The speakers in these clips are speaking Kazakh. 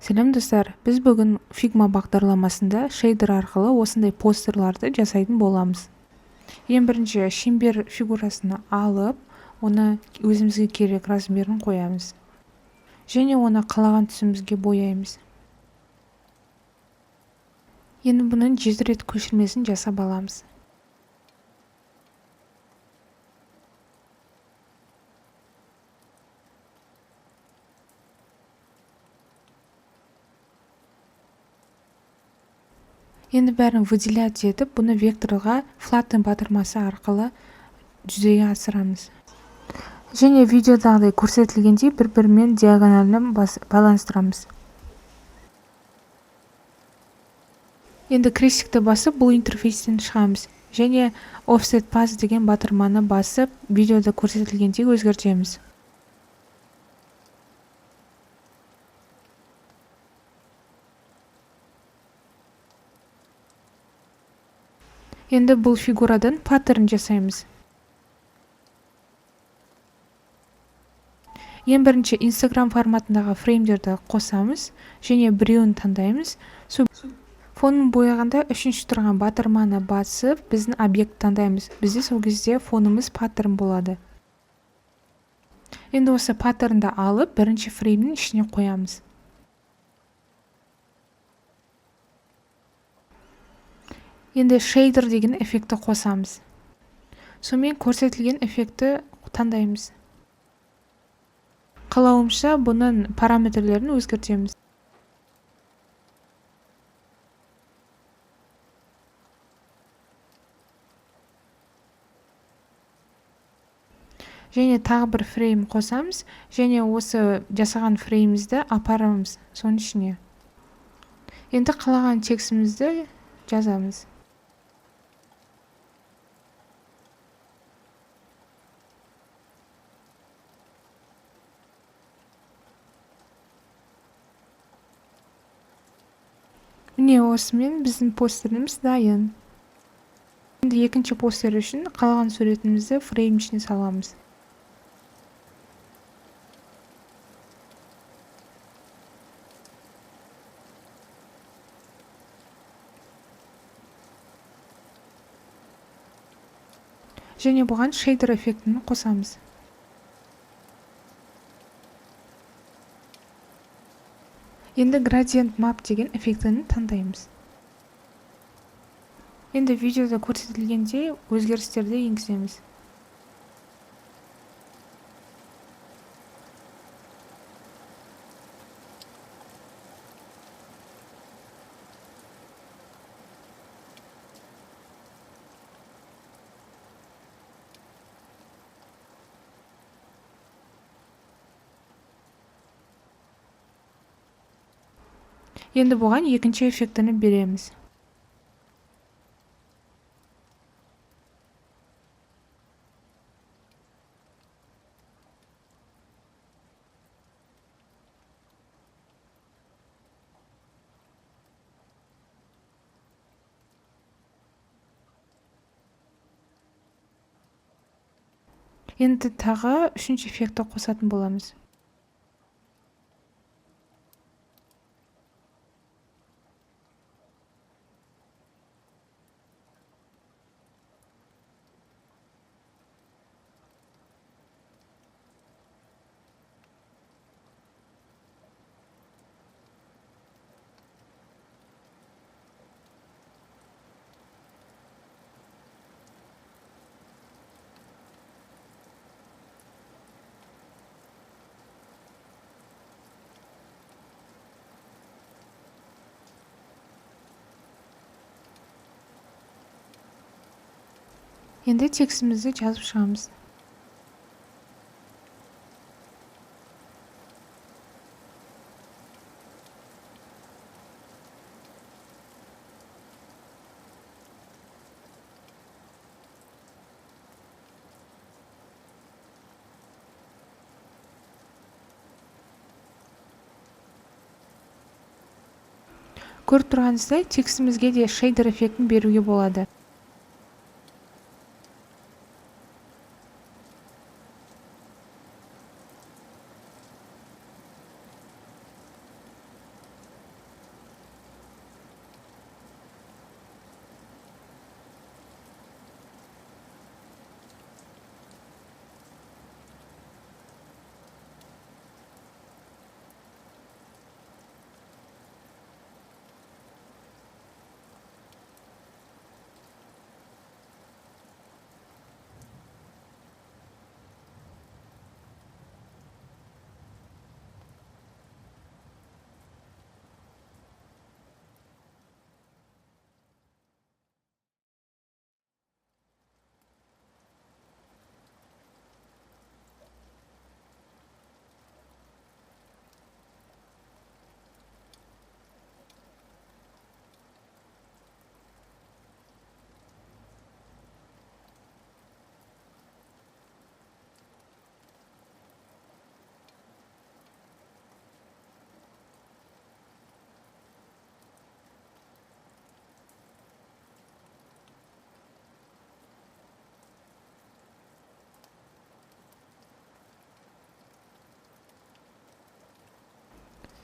Сәлем достар, біз бүгін Figma бағдарламасында шейдер арқылы осындай постерларды жасайтын боламыз. Ең бірінші шеңбер фигурасына алып, оны өзімізге керек размерін қоямыз. Және оны қалаған түсімізге бояймыз. Енді бұның 7 рет көшірмесін жасап аламыз. Енді бәрін выделять етіп, бұны векторға flatten батырмасы арқылы жүзеге асырамыз. Және видеодағыдай көрсетілгендей бір-бірімен диагоналін байланыстырамыз. Енді крестикті басып, бұл интерфейстен шығамыз. Және offset path деген батырманы басып, видеода көрсетілгендей өзгертеміз. Енді бұл фигурадан паттерн жасаймыз. Ең бірінші Instagram форматындағы фреймдерді қосамыз және біреуін таңдаймыз. Фонын бояғанда үшінші тұрған батырманы басып, біздің объект таңдаймыз. Бізде сол кезде фонымыз паттерн болады. Енді осы паттернді алып, бірінші фреймнің ішіне қоямыз. Енді шейдер деген эффекті қосамыз. Сонымен көрсетілген эффекті таңдаймыз. Қалауымша бұның параметрлерін өзгертеміз. Және тағы бір фрейм қосамыз, және осы жасаған фреймімізді апарамыз соның ішіне. Енді қалаған текстімізді жазамыз. Міне осымен біздің постеріміз дайын. Енді екінші постер үшін қалған суретімізді фрейм ішіне саламыз. Және бұған шейдер эффектін қосамыз. Енді gradient map деген эффектіні таңдаймыз. Енді видеода көрсетілгендей өзгерістерді енгіземіз. Енді бұған екінші эффектіні береміз. Енді тағы үшінші эффекті қосатын боламыз. Енді текстімізді жазып шығамыз. Көріп тұрғаныңыздай текстімізге де шейдер эффектін беруге болады.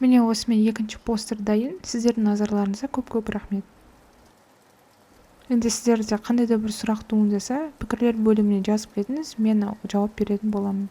міне осымен екінші постер дайын. Сіздердің назарларыңызға көп рахмет. Енді сіздерде қандай да бір сұрақ туындаса, пікірлер бөліміне жазып кетіңіз, мен жауап беретін боламын.